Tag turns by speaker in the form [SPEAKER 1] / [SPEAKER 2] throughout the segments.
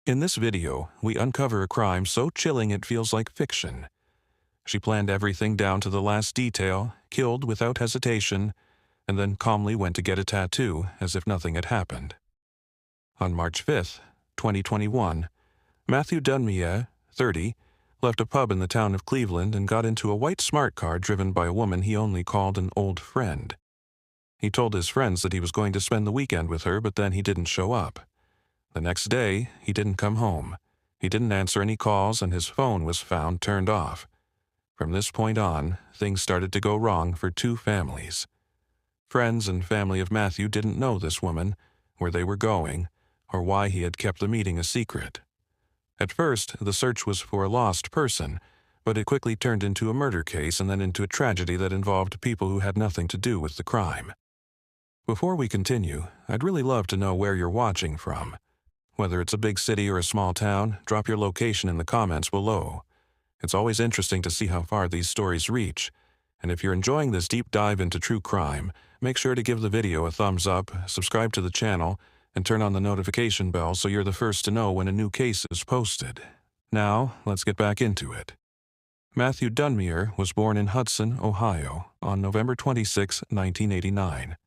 [SPEAKER 1] In this video, we uncover a crime so chilling it feels like fiction. She planned everything down to the last detail, killed without hesitation, and then calmly went to get a tattoo as if nothing had happened. On March 5, 2021, Matthew Dunmier, 30, left a pub in the town of Cleveland and got into a white smart car driven by a woman he only called an old friend. He told his friends that he was going to spend the weekend with her, but then he didn't show up. The next day, he didn't come home. He didn't answer any calls, and his phone was found turned off. From this point on, things started to go wrong for two families. Friends and family of Matthew didn't know this woman, where they were going, or why he had kept the meeting a secret. At first, the search was for a lost person, but it quickly turned into a murder case and then into a tragedy that involved people who had nothing to do with the crime. Before we continue, I'd really love to know where you're watching from. Whether it's a big city or a small town, drop your location in the comments below. It's always interesting to see how far these stories reach. And if you're enjoying this deep dive into true crime, make sure to give the video a thumbs up, subscribe to the channel, and turn on the notification bell so you're the first to know when a new case is posted. Now, let's get back into it. Matthew Dunmier was born in Hudson, Ohio, on November 26, 1989.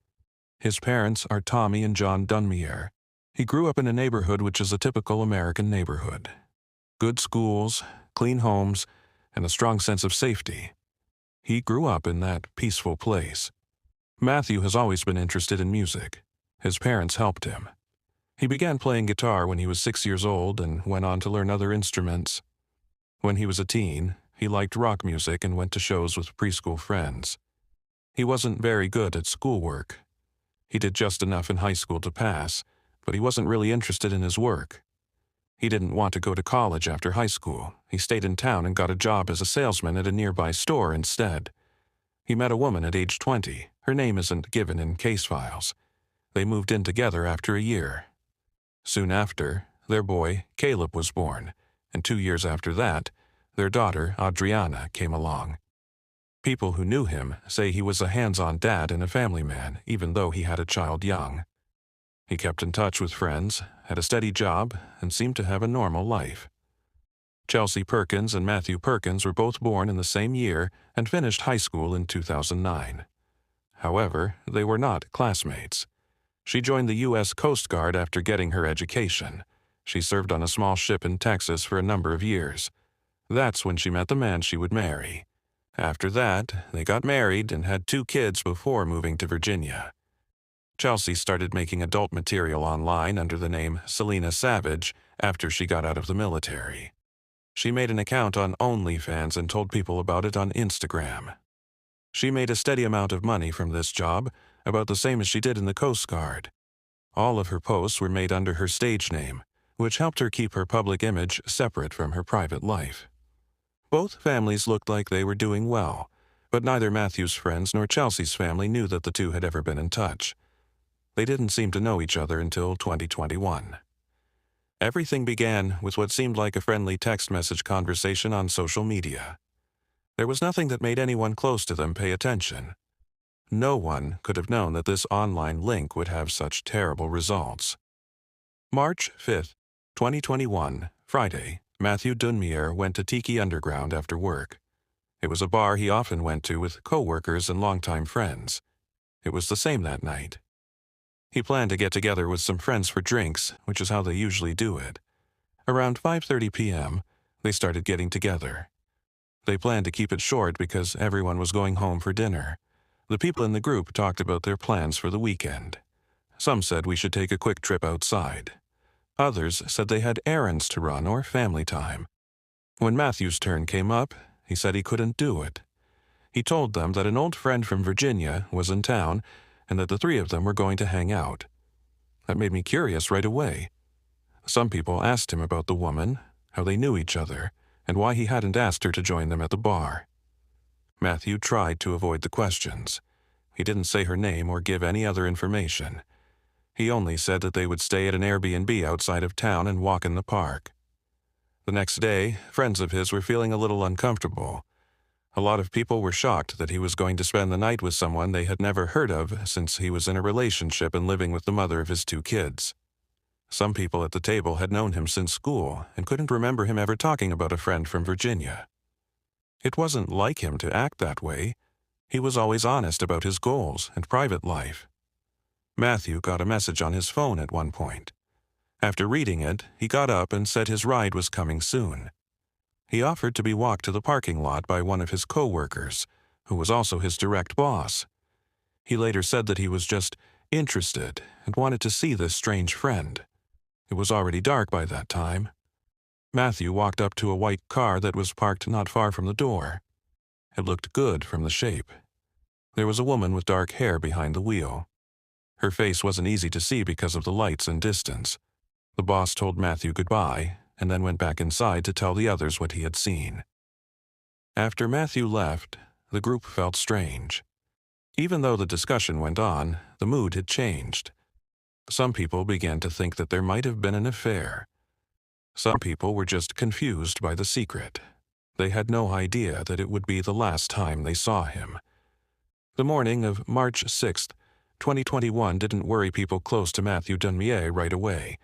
[SPEAKER 1] His parents are Tommy and John Dunmier. He grew up in a neighborhood which is a typical American neighborhood. Good schools, clean homes, and a strong sense of safety. He grew up in that peaceful place. Matthew has always been interested in music. His parents helped him. He began playing guitar when he was 6 years old and went on to learn other instruments. When he was a teen, he liked rock music and went to shows with preschool friends. He wasn't very good at schoolwork. He did just enough in high school to pass, but he wasn't really interested in his work. He didn't want to go to college after high school. He stayed in town and got a job as a salesman at a nearby store instead. He met a woman at age 20. Her name isn't given in case files. They moved in together after a year. Soon after, their boy, Caleb, was born, and 2 years after that, their daughter, Adriana, came along. People who knew him say he was a hands-on dad and a family man, even though he had a child young. He kept in touch with friends, had a steady job, and seemed to have a normal life. Chelsea Perkins and Matthew Perkins were both born in the same year and finished high school in 2009. However, they were not classmates. She joined the U.S. Coast Guard after getting her education. She served on a small ship in Texas for a number of years. That's when she met the man she would marry. After that, they got married and had 2 kids before moving to Virginia. Chelsea started making adult material online under the name Selena Savage after she got out of the military. She made an account on OnlyFans and told people about it on Instagram. She made a steady amount of money from this job, about the same as she did in the Coast Guard. All of her posts were made under her stage name, which helped her keep her public image separate from her private life. Both families looked like they were doing well, but neither Matthew's friends nor Chelsea's family knew that the two had ever been in touch. They didn't seem to know each other until 2021. Everything began with what seemed like a friendly text message conversation on social media. There was nothing that made anyone close to them pay attention. No one could have known that this online link would have such terrible results. March 5, 2021, Friday, Matthew Dunmier went to Tiki Underground after work. It was a bar he often went to with co-workers and longtime friends. It was the same that night. He planned to get together with some friends for drinks, which is how they usually do it. Around 5:30 p.m., they started getting together. They planned to keep it short because everyone was going home for dinner. The people in the group talked about their plans for the weekend. Some said we should take a quick trip outside. Others said they had errands to run or family time. When Matthew's turn came up, he said he couldn't do it. He told them that an old friend from Virginia was in town and that the 3 of them were going to hang out. That made me curious right away. Some people asked him about the woman, how they knew each other, and why he hadn't asked her to join them at the bar. Matthew tried to avoid the questions. He didn't say her name or give any other information. He only said that they would stay at an Airbnb outside of town and walk in the park. The next day, friends of his were feeling a little uncomfortable. A lot of people were shocked that he was going to spend the night with someone they had never heard of since he was in a relationship and living with the mother of his 2 kids. Some people at the table had known him since school and couldn't remember him ever talking about a friend from Virginia. It wasn't like him to act that way. He was always honest about his goals and private life. Matthew got a message on his phone at one point. After reading it, he got up and said his ride was coming soon. He offered to be walked to the parking lot by one of his co-workers, who was also his direct boss. He later said that he was just interested and wanted to see this strange friend. It was already dark by that time. Matthew walked up to a white car that was parked not far from the door. It looked good from the shape. There was a woman with dark hair behind the wheel. Her face wasn't easy to see because of the lights and distance. The boss told Matthew goodbye and then went back inside to tell the others what he had seen. After Matthew left, the group felt strange. Even though the discussion went on, the mood had changed. Some people began to think that there might have been an affair. Some people were just confused by the secret. They had no idea that it would be the last time they saw him. The morning of March 6, 2021 didn't worry people close to Matthew Dunmier right away.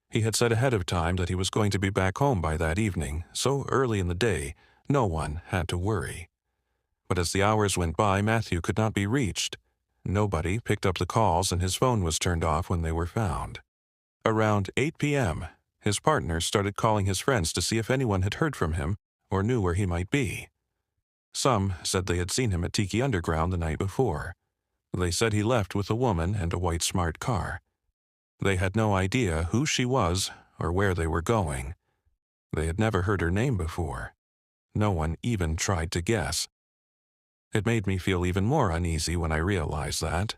[SPEAKER 1] He had said ahead of time that he was going to be back home by that evening, so early in the day, no one had to worry. But as the hours went by, Matthew could not be reached. Nobody picked up the calls and his phone was turned off when they were found. Around 8 p.m., his partner started calling his friends to see if anyone had heard from him or knew where he might be. Some said they had seen him at Tiki Underground the night before. They said he left with a woman and a white smart car. They had no idea who she was or where they were going. They had never heard her name before. No one even tried to guess. It made me feel even more uneasy when I realized that.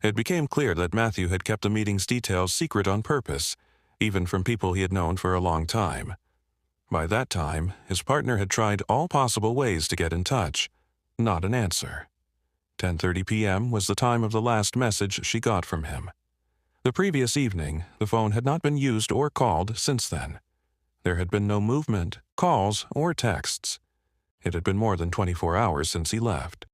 [SPEAKER 1] It became clear that Matthew had kept the meeting's details secret on purpose, even from people he had known for a long time. By that time, his partner had tried all possible ways to get in touch. Not an answer. 10:30 p.m. was the time of the last message she got from him. The previous evening, the phone had not been used or called since then. There had been no movement, calls, or texts. It had been more than 24 hours since he left.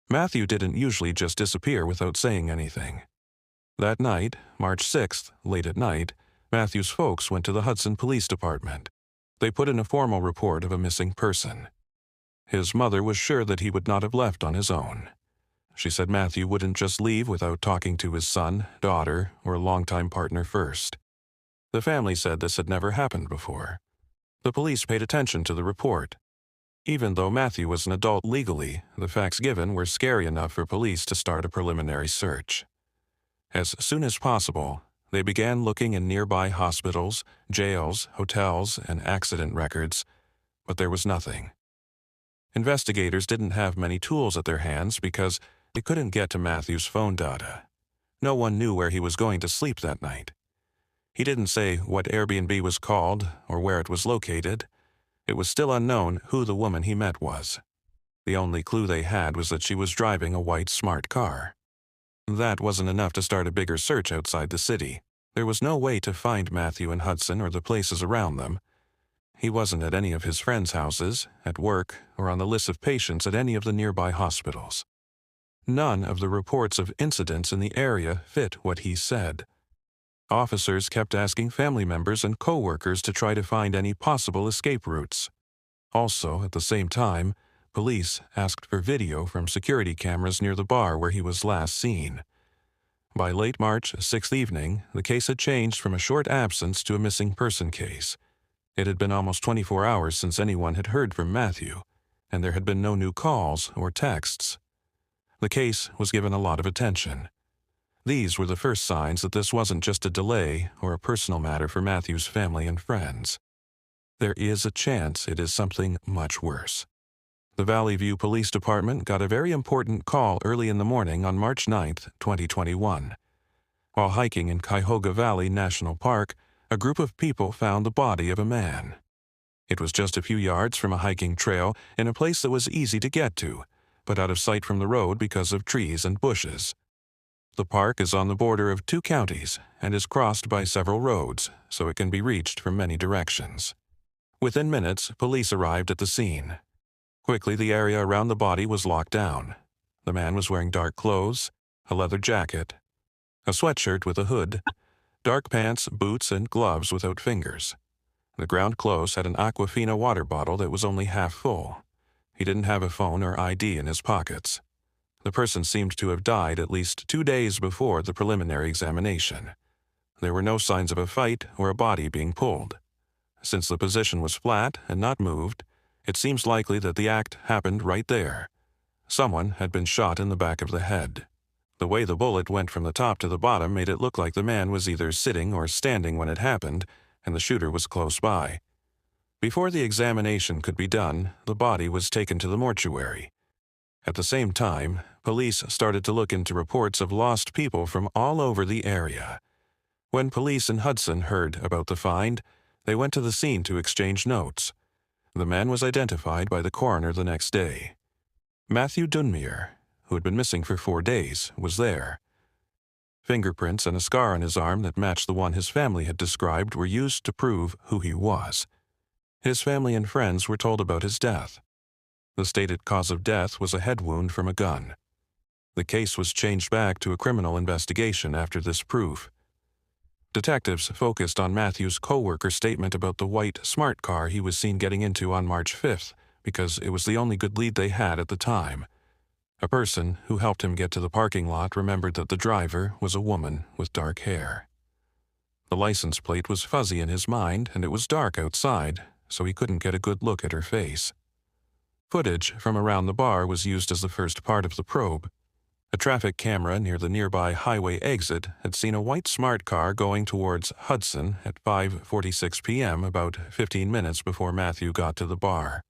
[SPEAKER 1] Matthew didn't usually just disappear without saying anything. That night, March 6th, late at night, Matthew's folks went to the Hudson Police Department. They put in a formal report of a missing person. His mother was sure that he would not have left on his own. She said Matthew wouldn't just leave without talking to his son, daughter, or longtime partner first. The family said this had never happened before. The police paid attention to the report. Even though Matthew was an adult legally, the facts given were scary enough for police to start a preliminary search. As soon as possible, they began looking in nearby hospitals, jails, hotels, and accident records, but there was nothing. Investigators didn't have many tools at their hands because they couldn't get to Matthew's phone data. No one knew where he was going to sleep that night. He didn't say what Airbnb was called or where it was located. It was still unknown who the woman he met was. The only clue they had was that she was driving a white smart car. That wasn't enough to start a bigger search outside the city. There was no way to find Matthew in Hudson or the places around them. He wasn't at any of his friends' houses, at work, or on the list of patients at any of the nearby hospitals. None of the reports of incidents in the area fit what he said. Officers kept asking family members and co-workers to try to find any possible escape routes. Also, at the same time, police asked for video from security cameras near the bar where he was last seen. By late March 6th evening, the case had changed from a short absence to a missing person case. It had been almost 24 hours since anyone had heard from Matthew, and there had been no new calls or texts. The case was given a lot of attention. These were the first signs that this wasn't just a delay or a personal matter for Matthew's family and friends. There is a chance it is something much worse. The Valley View Police Department got a very important call early in the morning on March 9th, 2021. While hiking in Kyhoga Valley National Park, a group of people found the body of a man. It was just a few yards from a hiking trail in a place that was easy to get to, but out of sight from the road because of trees and bushes. The park is on the border of 2 counties and is crossed by several roads, so it can be reached from many directions. Within minutes, police arrived at the scene. Quickly, the area around the body was locked down. The man was wearing dark clothes, a leather jacket, a sweatshirt with a hood, Dark pants, boots, and gloves without fingers. The ground clothes had an Aquafina water bottle that was only half full. He didn't have a phone or ID in his pockets. The person seemed to have died at least 2 days before the preliminary examination. There were no signs of a fight or a body being pulled. Since the position was flat and not moved, it seems likely that the act happened right there. Someone had been shot in the back of the head. The way the bullet went from the top to the bottom made it look like the man was either sitting or standing when it happened, and the shooter was close by. Before the examination could be done, the body was taken to the mortuary. At the same time, police started to look into reports of lost people from all over the area. When police in Hudson heard about the find, they went to the scene to exchange notes. The man was identified by the coroner the next day. Matthew Dunmier, who had been missing for 4 days, was there. Fingerprints and a scar on his arm that matched the one his family had described were used to prove who he was. His family and friends were told about his death. The stated cause of death was a head wound from a gun. The case was changed back to a criminal investigation after this proof. Detectives focused on Matthew's co-worker's statement about the white smart car he was seen getting into on March 5th because it was the only good lead they had at the time. A person who helped him get to the parking lot remembered that the driver was a woman with dark hair. The license plate was fuzzy in his mind, and it was dark outside, so he couldn't get a good look at her face. Footage from around the bar was used as the first part of the probe. A traffic camera near the nearby highway exit had seen a white smart car going towards Hudson at 5:46 p.m., about 15 minutes before Matthew got to the bar.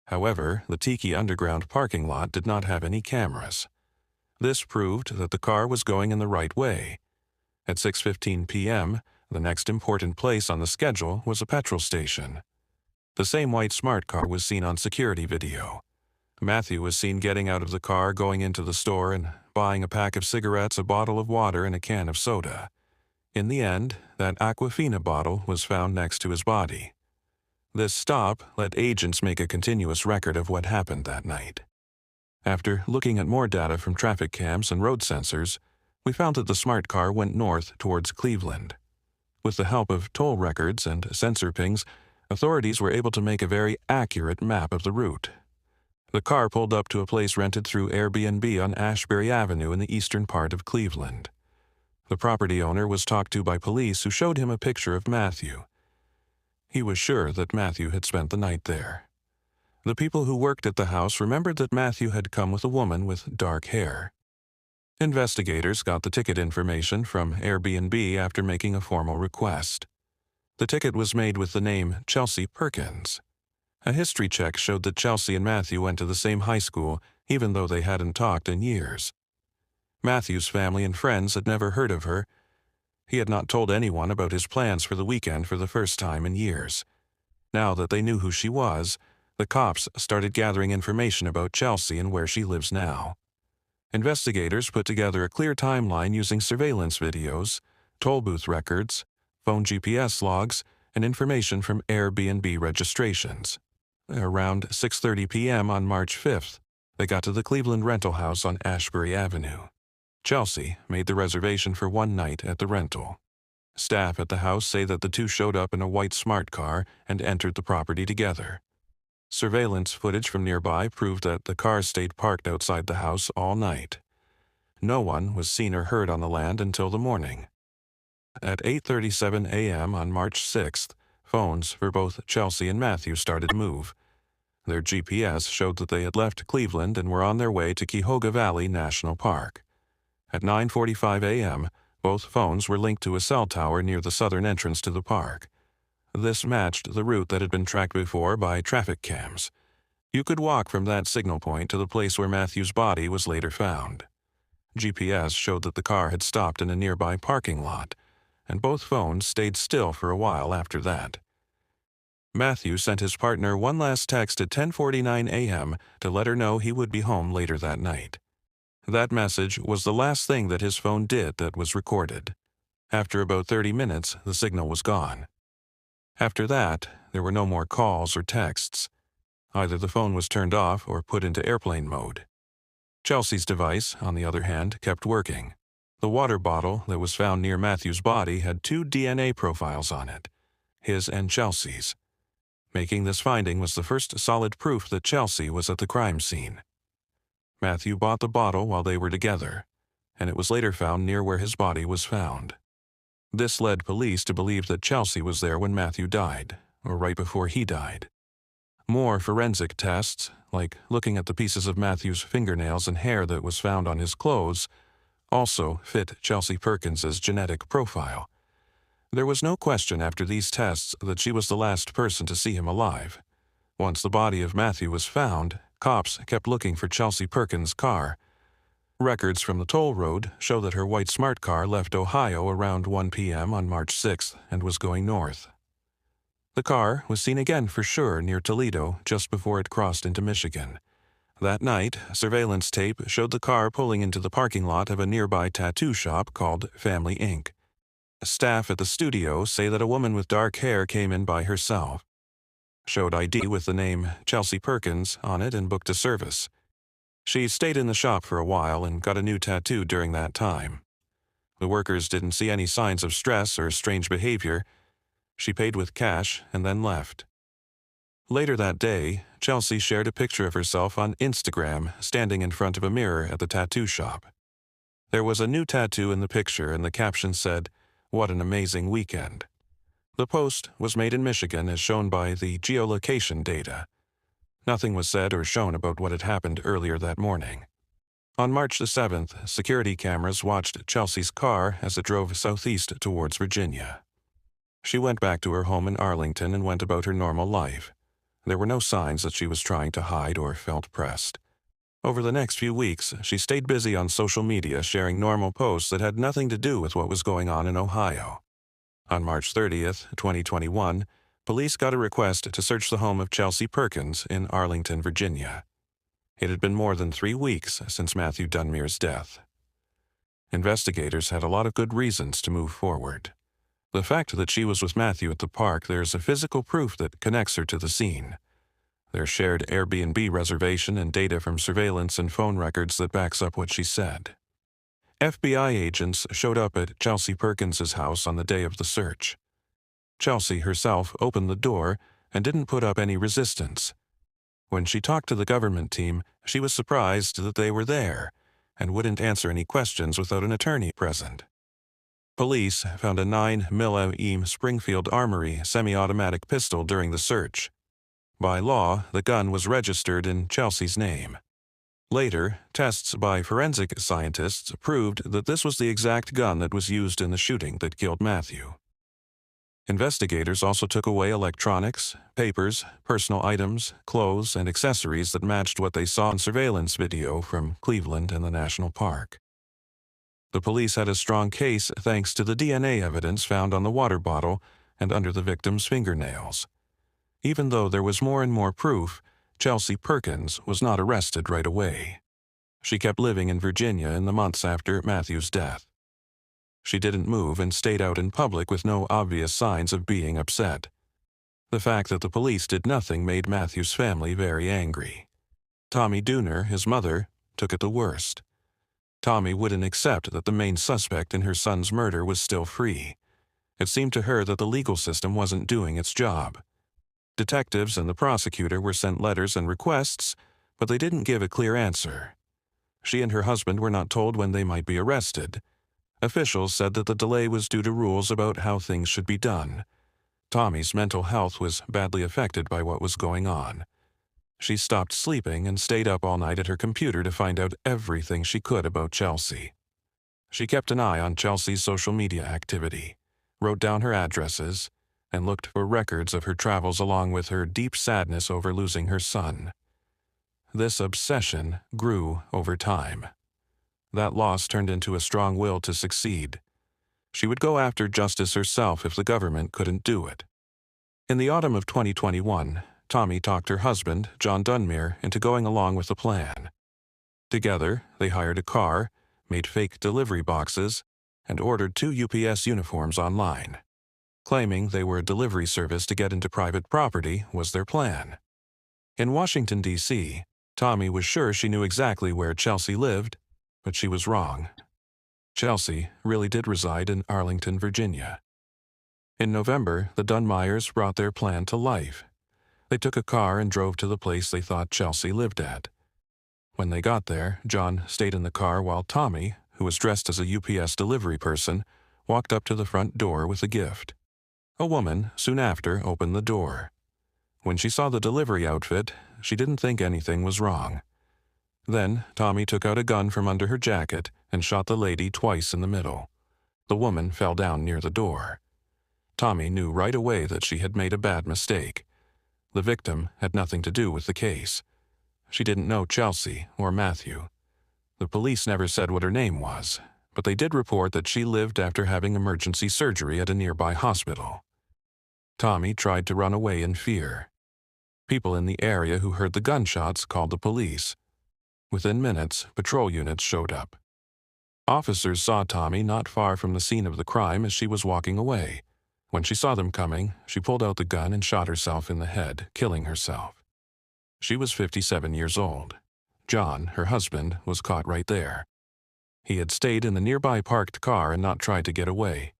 [SPEAKER 1] However, the Tiki Underground parking lot did not have any cameras. This proved that the car was going in the right way. At 6:15 p.m., the next important place on the schedule was a petrol station. The same white smart car was seen on security video. Matthew was seen getting out of the car, going into the store, and buying a pack of cigarettes, a bottle of water, and a can of soda. In the end, that Aquafina bottle was found next to his body. This stop let agents make a continuous record of what happened that night. After looking at more data from traffic cams and road sensors, we found that the smart car went north towards Cleveland. With the help of toll records and sensor pings, authorities were able to make a very accurate map of the route. The car pulled up to a place rented through Airbnb on Ashbury Avenue in the eastern part of Cleveland. The property owner was talked to by police who showed him a picture of Matthew. He was sure that Matthew had spent the night there. The people who worked at the house remembered that Matthew had come with a woman with dark hair. Investigators got the ticket information from Airbnb after making a formal request. The ticket was made with the name Chelsea Perkins. A history check showed that Chelsea and Matthew went to the same high school, even though they hadn't talked in years. Matthew's family and friends had never heard of her. He had not told anyone about his plans for the weekend for the first time in years. Now that they knew who she was, the cops started gathering information about Chelsea and where she lives now. Investigators put together a clear timeline using surveillance videos, toll booth records, phone GPS logs, and information from Airbnb registrations. Around 6:30 p.m. on March 5th, they got to the Cleveland rental house on Ashbury Avenue. Chelsea made the reservation for one night at the rental. Staff at the house say that the two showed up in a white smart car and entered the property together. Surveillance footage from nearby proved that the car stayed parked outside the house all night. No one was seen or heard on the land until the morning. At 8:37 a.m. on March 6th, phones for both Chelsea and Matthew started to move. Their GPS showed that they had left Cleveland and were on their way to Kyhoga Valley National Park. At 9:45 a.m., both phones were linked to a cell tower near the southern entrance to the park. This matched the route that had been tracked before by traffic cams. You could walk from that signal point to the place where Matthew's body was later found. GPS showed that the car had stopped in a nearby parking lot, and both phones stayed still for a while after that. Matthew sent his partner one last text at 10:49 a.m. to let her know he would be home later that night. That message was the last thing that his phone did that was recorded. After about 30 minutes, the signal was gone. After that, there were no more calls or texts. Either the phone was turned off or put into airplane mode. Chelsea's device, on the other hand, kept working. The water bottle that was found near Matthew's body had 2 DNA profiles on it, his and Chelsea's. Making this finding was the first solid proof that Chelsea was at the crime scene. Matthew bought the bottle while they were together, and it was later found near where his body was found. This led police to believe that Chelsea was there when Matthew died, or right before he died. More forensic tests, like looking at the pieces of Matthew's fingernails and hair that was found on his clothes, also fit Chelsea Perkins's genetic profile. There was no question after these tests that she was the last person to see him alive. Once the body of Matthew was found, cops kept looking for Chelsea Perkins' car. Records from the toll road show that her white smart car left Ohio around 1 p.m. on March 6th and was going north. The car was seen again for sure near Toledo just before it crossed into Michigan. That night, surveillance tape showed the car pulling into the parking lot of a nearby tattoo shop called Family Inc. Staff at the studio say that a woman with dark hair came in by herself, showed ID with the name Chelsea Perkins on it, and booked a service. She stayed in the shop for a while and got a new tattoo during that time. The workers didn't see any signs of stress or strange behavior. She paid with cash and then left. Later that day, Chelsea shared a picture of herself on Instagram standing in front of a mirror at the tattoo shop. There was a new tattoo in the picture, and the caption said, "What an amazing weekend." The post was made in Michigan as shown by the geolocation data. Nothing was said or shown about what had happened earlier that morning. On March the 7th, security cameras watched Chelsea's car as it drove southeast towards Virginia. She went back to her home in Arlington and went about her normal life. There were no signs that she was trying to hide or felt pressed. Over the next few weeks, she stayed busy on social media sharing normal posts that had nothing to do with what was going on in Ohio. On March 30th, 2021, police got a request to search the home of Chelsea Perkins in Arlington, Virginia. It had been more than 3 weeks since Matthew Dunmier's death. Investigators had a lot of good reasons to move forward. The fact that she was with Matthew at the park, there's a physical proof that connects her to the scene. There's shared Airbnb reservation and data from surveillance and phone records that backs up what she said. FBI agents showed up at Chelsea Perkins's house on the day of the search. Chelsea herself opened the door and didn't put up any resistance. When she talked to the government team, she was surprised that they were there and wouldn't answer any questions without an attorney present. Police found a 9mm Springfield Armory semi-automatic pistol during the search. By law, the gun was registered in Chelsea's name. Later, tests by forensic scientists proved that this was the exact gun that was used in the shooting that killed Matthew. Investigators also took away electronics, papers, personal items, clothes, and accessories that matched what they saw in surveillance video from Cleveland and the national park. The police had a strong case thanks to the DNA evidence found on the water bottle and under the victim's fingernails. Even though there was more and more proof, Chelsea Perkins was not arrested right away. She kept living in Virginia in the months after Matthew's death. She didn't move and stayed out in public with no obvious signs of being upset. The fact that the police did nothing made Matthew's family very angry. Tommy Dooner, his mother, took it the worst. Tommy wouldn't accept that the main suspect in her son's murder was still free. It seemed to her that the legal system wasn't doing its job. Detectives and the prosecutor were sent letters and requests, but they didn't give a clear answer. She and her husband were not told when they might be arrested. Officials said that the delay was due to rules about how things should be done. Tommy's mental health was badly affected by what was going on. She stopped sleeping and stayed up all night at her computer to find out everything she could about Chelsea. She kept an eye on Chelsea's social media activity, wrote down her addresses, and looked for records of her travels along with her deep sadness over losing her son. This obsession grew over time. That loss turned into a strong will to succeed. She would go after justice herself if the government couldn't do it. In the autumn of 2021, Tommy talked her husband, John Dunmier, into going along with the plan. Together, they hired a car, made fake delivery boxes, and ordered 2 UPS uniforms online. Claiming they were a delivery service to get into private property was their plan. In Washington, D.C., Tommy was sure she knew exactly where Chelsea lived, but she was wrong. Chelsea really did reside in Arlington, Virginia. In November, the Dunmiers brought their plan to life. They took a car and drove to the place they thought Chelsea lived at. When they got there, John stayed in the car while Tommy, who was dressed as a UPS delivery person, walked up to the front door with a gift. A woman, soon after, opened the door. When she saw the delivery outfit, she didn't think anything was wrong. Then, Tommy took out a gun from under her jacket and shot the lady twice in the middle. The woman fell down near the door. Tommy knew right away that she had made a bad mistake. The victim had nothing to do with the case. She didn't know Chelsea or Matthew. The police never said what her name was, but they did report that she lived after having emergency surgery at a nearby hospital. Tommy tried to run away in fear. People in the area who heard the gunshots called the police. Within minutes, patrol units showed up. Officers saw Tommy not far from the scene of the crime as she was walking away. When she saw them coming, she pulled out the gun and shot herself in the head, killing herself. She was 57 years old. John, her husband, was caught right there. He had stayed in the nearby parked car and not tried to get away.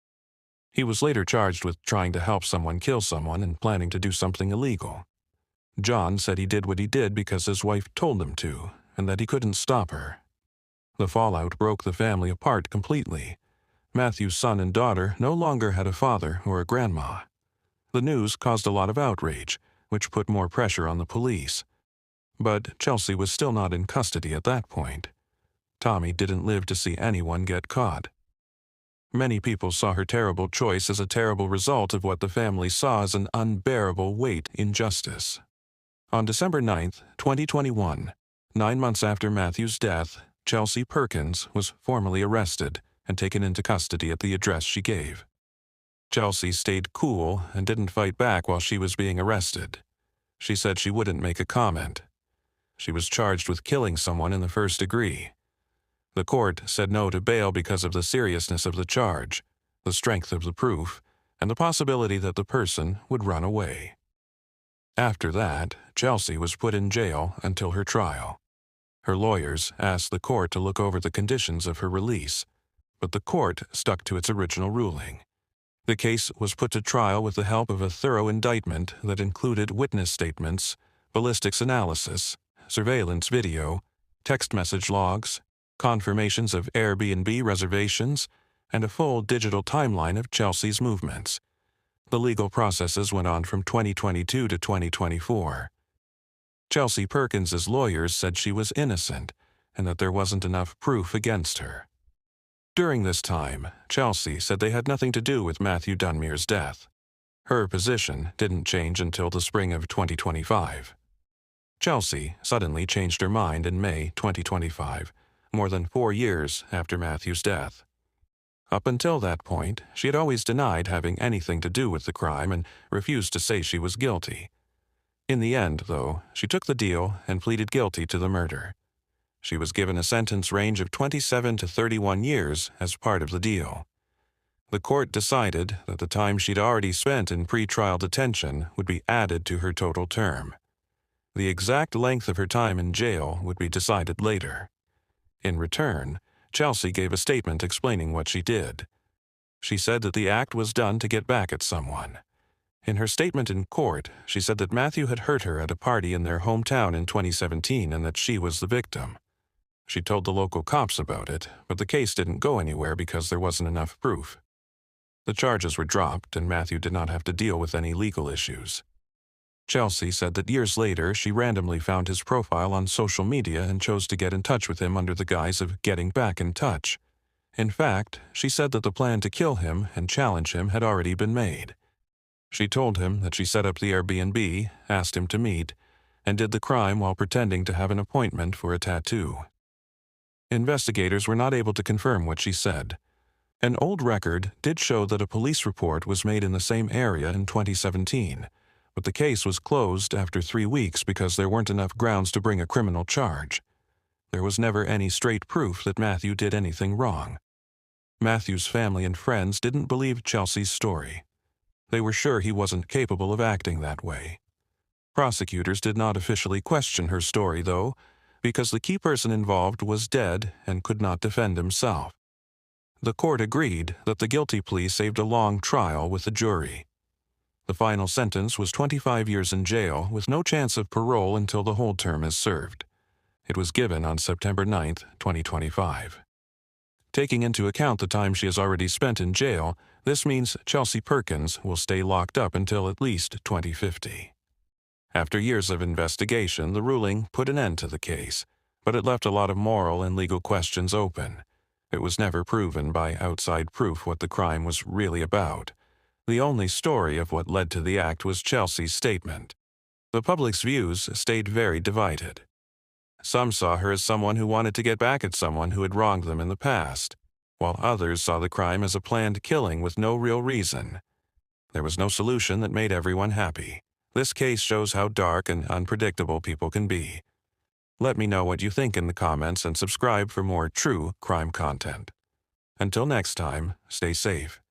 [SPEAKER 1] He was later charged with trying to help someone kill someone and planning to do something illegal. John said he did what he did because his wife told him to, and that he couldn't stop her. The fallout broke the family apart completely. Matthew's son and daughter no longer had a father or a grandma. The news caused a lot of outrage, which put more pressure on the police. But Chelsea was still not in custody at that point. Tommy didn't live to see anyone get caught. Many people saw her terrible choice as a terrible result of what the family saw as an unbearable weight injustice. On December 9, 2021, 9 months after Matthew's death, Chelsea Perkins was formally arrested and taken into custody at the address she gave. Chelsea stayed cool and didn't fight back while she was being arrested. She said she wouldn't make a comment. She was charged with killing someone in the first degree. The court said no to bail because of the seriousness of the charge, the strength of the proof, and the possibility that the person would run away. After that, Chelsea was put in jail until her trial. Her lawyers asked the court to look over the conditions of her release, but the court stuck to its original ruling. The case was put to trial with the help of a thorough indictment that included witness statements, ballistics analysis, surveillance video, text message logs, confirmations of Airbnb reservations, and a full digital timeline of Chelsea's movements. The legal processes went on from 2022 to 2024. Chelsea Perkins's lawyers said she was innocent and that there wasn't enough proof against her. During this time, Chelsea said they had nothing to do with Matthew Dunmier's death. Her position didn't change until the spring of 2025. Chelsea suddenly changed her mind in May 2025, more than 4 years after Matthew's death. Up until that point, she had always denied having anything to do with the crime and refused to say she was guilty. In the end, though, she took the deal and pleaded guilty to the murder. She was given a sentence range of 27 to 31 years as part of the deal. The court decided that the time she'd already spent in pretrial detention would be added to her total term. The exact length of her time in jail would be decided later. In return, Chelsea gave a statement explaining what she did. She said that the act was done to get back at someone. In her statement in court, she said that Matthew had hurt her at a party in their hometown in 2017 and that she was the victim. She told the local cops about it, but the case didn't go anywhere because there wasn't enough proof. The charges were dropped and Matthew did not have to deal with any legal issues. Chelsea said that years later she randomly found his profile on social media and chose to get in touch with him under the guise of getting back in touch. In fact, she said that the plan to kill him and challenge him had already been made. She told him that she set up the Airbnb, asked him to meet, and did the crime while pretending to have an appointment for a tattoo. Investigators were not able to confirm what she said. An old record did show that a police report was made in the same area in 2017, but the case was closed after 3 weeks because there weren't enough grounds to bring a criminal charge. There was never any straight proof that Matthew did anything wrong. Matthew's family and friends didn't believe Chelsea's story. They were sure he wasn't capable of acting that way. Prosecutors did not officially question her story, though, because the key person involved was dead and could not defend himself. The court agreed that the guilty plea saved a long trial with the jury. The final sentence was 25 years in jail with no chance of parole until the whole term is served. It was given on September 9, 2025. Taking into account the time she has already spent in jail, this means Chelsea Perkins will stay locked up until at least 2050. After years of investigation, the ruling put an end to the case, but it left a lot of moral and legal questions open. It was never proven by outside proof what the crime was really about. The only story of what led to the act was Chelsea's statement. The public's views stayed very divided. Some saw her as someone who wanted to get back at someone who had wronged them in the past, while others saw the crime as a planned killing with no real reason. There was no solution that made everyone happy. This case shows how dark and unpredictable people can be. Let me know what you think in the comments and subscribe for more true crime content. Until next time, stay safe.